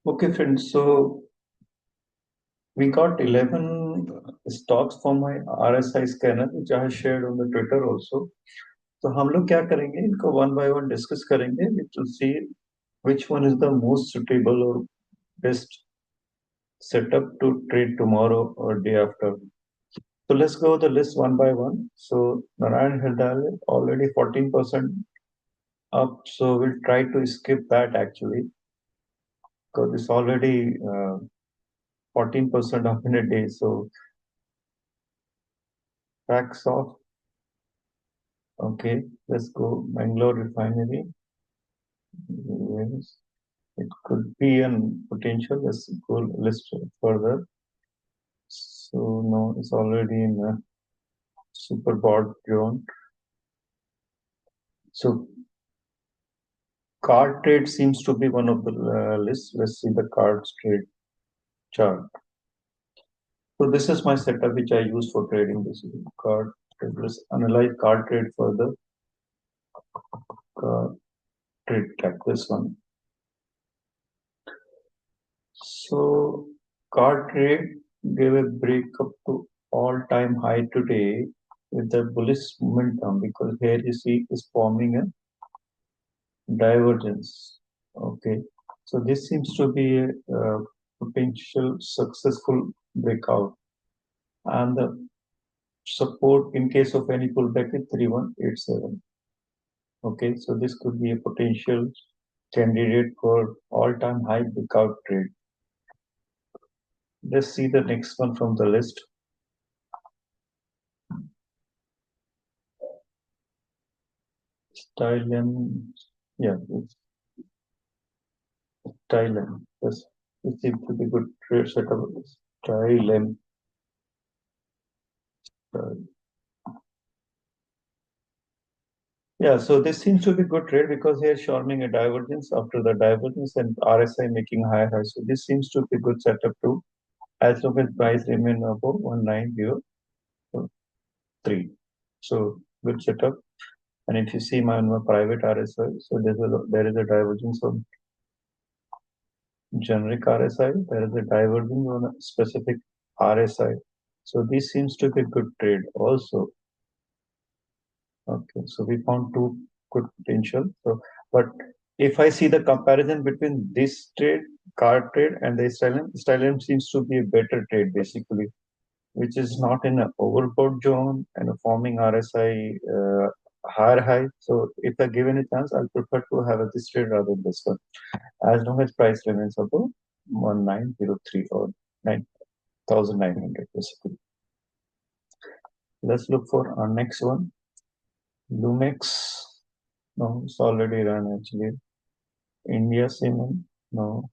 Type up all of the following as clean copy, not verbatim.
Okay, friends. So we got 11 stocks from my RSI scanner, which I have shared on the Twitter also. तो हम लोग क्या करेंगे इनको वन बाय वन डिस्कस करेंगे to see which one is the most suitable or best setup to trade tomorrow or day after. So let's go the list one by one. So Narayan Herdal already 14% up, so we'll try to skip that actually because it's already 14% up in a day. So backs off. Okay, let's go Bangalore refinery. Yes, it could be a potential. Let's go list further. So no, it's already in a super bought zone. So card trade seems to be one of the lists. Let's see the cards trade chart. So this is my setup which I use for trading. This is card trade. Let's analyze card trade further. Card trade track this one. So card trade gave a break up to all-time high today with the bullish momentum because here you see is forming a divergence. Okay, so this seems to be a potential successful breakout, and the support in case of any pullback is 3187. Okay, so this could be a potential candidate for all-time high breakout trade. Let's see the next one from the list. Thailand, yeah, it's Thailand. Yes, it seems to be good trade setup. Thailand. Yeah, so this seems to be good trade because here shortening a divergence after the divergence and RSI making higher high. So this seems to be good setup too, as long as price remain above 1903. So good setup. And if you see my private RSI, so there is a divergence on generic RSI, there is a divergence on a specific RSI. So this seems to be good trade also. Okay, so we found two good potential. So, but if I see the comparison between this trade, card trade, and the Stylium seems to be a better trade basically, which is not in an overbought zone and a forming RSI higher high. So if I given a chance, I'll prefer to have this trade rather than this one, as long as price remains above 1903 or 9,900 basically. Let's look for our next one. Lumex. No, it's already run actually. India Cement. No.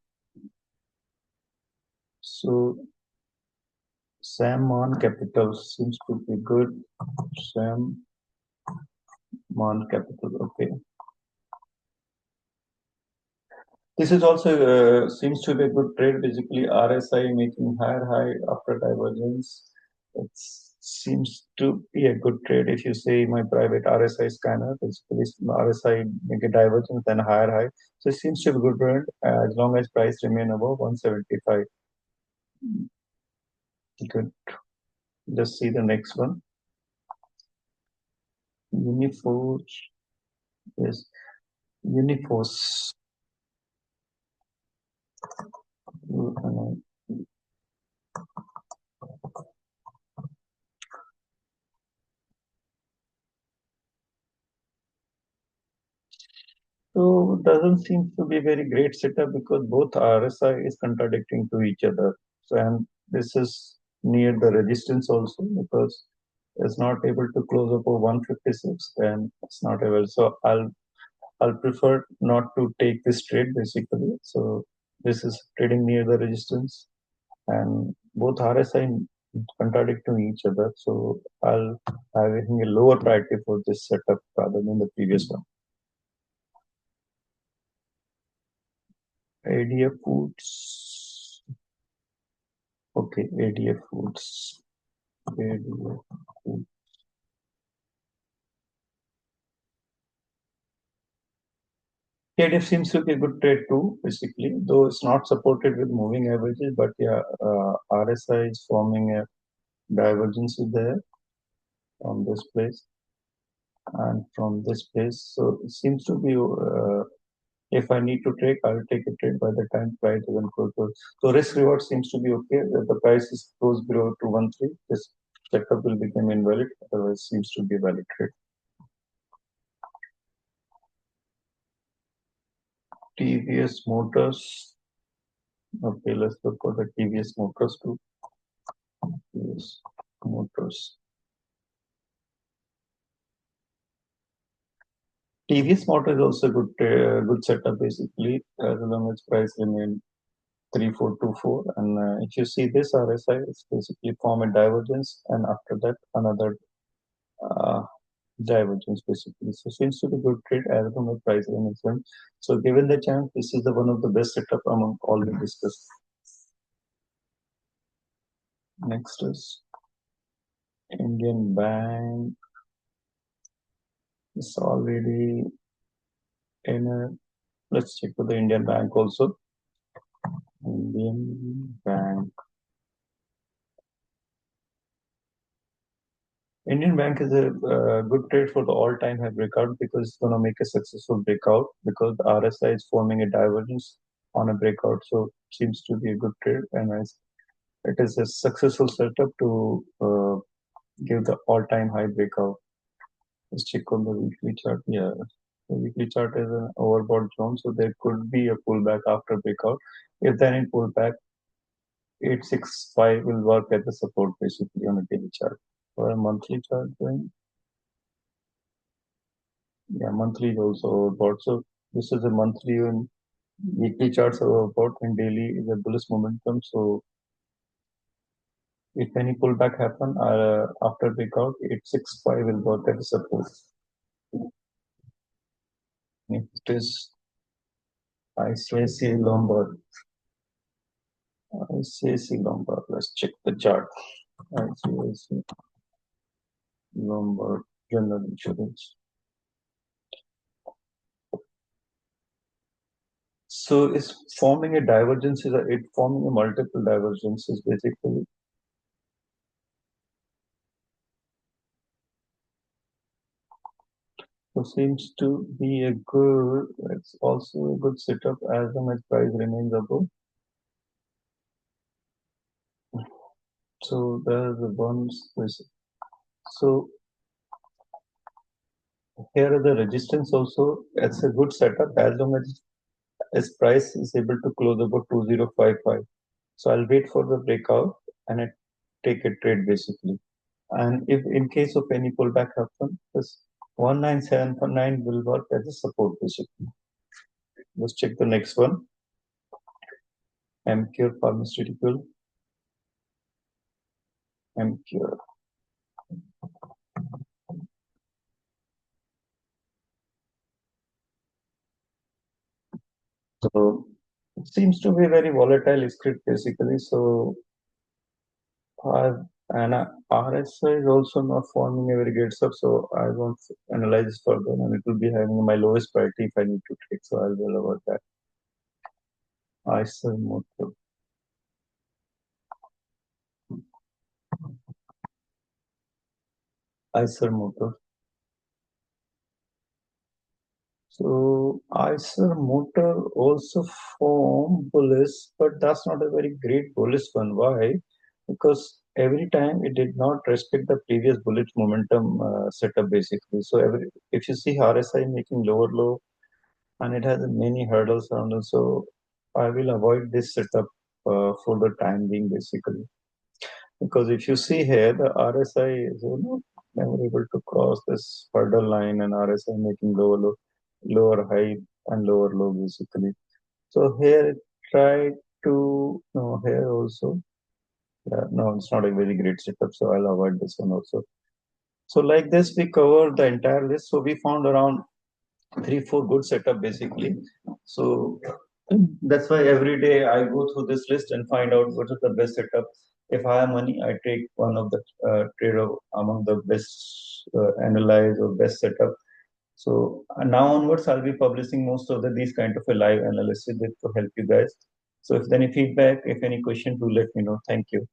So Salmon Capital seems to be good. Salmon Capital. Okay. This is also seems to be a good trade. Basically, RSI making higher high after divergence. It seems to be a good trade. If you say my private RSI scanner, basically RSI make a divergence and higher high. So it seems to be a good trade as long as price remain above 175. Good. Let's see the next one. Uniforce. Yes. Uniforce. So doesn't seem to be very great setup because both RSI is contradicting to each other. So and this is near the resistance also because it's not able to close up over 156, then it's not able. So I'll prefer not to take this trade basically. So this is trading near the resistance and both RSI contradict to each other. So I'll having a lower priority for this setup rather than the previous one. ADF Foods. Okay, ADF Foods. ADF Foods. So, TDF seems to be a good trade too, basically, though it's not supported with moving averages, but yeah, RSI is forming a divergence there from this place and from this place. So it seems to be, if I need to trade, I will take a trade by the time price even close. So risk reward seems to be okay. If the price is close below 213, this setup will become invalid. Otherwise, seems to be a valid trade. TVS Motors. Okay, let's look for the TVS Motors too. TVS Motors. TVS Motor is also good setup basically, as long as price remain 3424. And if you see this RSI, it's basically form a divergence, and after that another uh, divergence basically. So seems to be good trade as long as price remains firm. So given the chance, this is the one of the best setup among all we discussed. Next is Indian Bank. It's already in a. Let's check for the Indian Bank also. Indian Bank. Indian Bank is a good trade for the all-time high breakout because it's going to make a successful breakout because the RSI is forming a divergence on a breakout. So seems to be a good trade, and it is a successful setup to give the all-time high breakout. Let's check on the weekly chart. Yeah, the weekly chart is an overbought zone, so there could be a pullback after breakout. If then in pullback, 865 will work as a support basically on a daily chart. For a monthly chart, then yeah, monthly is also overbought. So this is a monthly and weekly charts are overbought, and daily is a bullish momentum. So if any pullback happen after breakout, 865 will work as a support. Next is ICICI Lombard. ICICI Lombard. Let's check the chart. ICICI Lombard General Insurance. So it's forming a divergence. It forming a multiple divergences basically. So seems to be a good. It's also a good setup as long as price remains above. So there's the ones. So here are the resistance also. It's a good setup as long as price is able to close above 2055. So I'll wait for the breakout and I take a trade basically. And if in case of any pullback happen, this 19749 will work as a support basically. Let's check the next one. MQ Pharmaceutical. MQ. So it seems to be a very volatile script basically. So and RSI is also not forming a very great stuff. So I won't analyze further, and it will be having my lowest priority if I need to trade. So I will avoid that. ISR motor. ISR motor. So ISR motor also form bullish, but that's not a very great bullish one. Why? Because every time it did not respect the previous bullish momentum setup basically. So if you see RSI making lower low, and it has many hurdles around it, so I will avoid this setup for the time being basically. Because if you see here, the RSI is never able to cross this hurdle line, and RSI making lower low, lower high and lower low basically. So here it try to no here also. Yeah, no, it's not a very great setup, so I'll avoid this one also. So like this, we covered the entire list. So we found around 3 4 good setup basically. So that's why every day I go through this list and find out what is the best setup. If I have money, I take one of the trade among the best analyze or best setup. So now onwards, I'll be publishing most of these kind of a live analysis to help you guys. So if any feedback, if any question, do let me know. Thank you.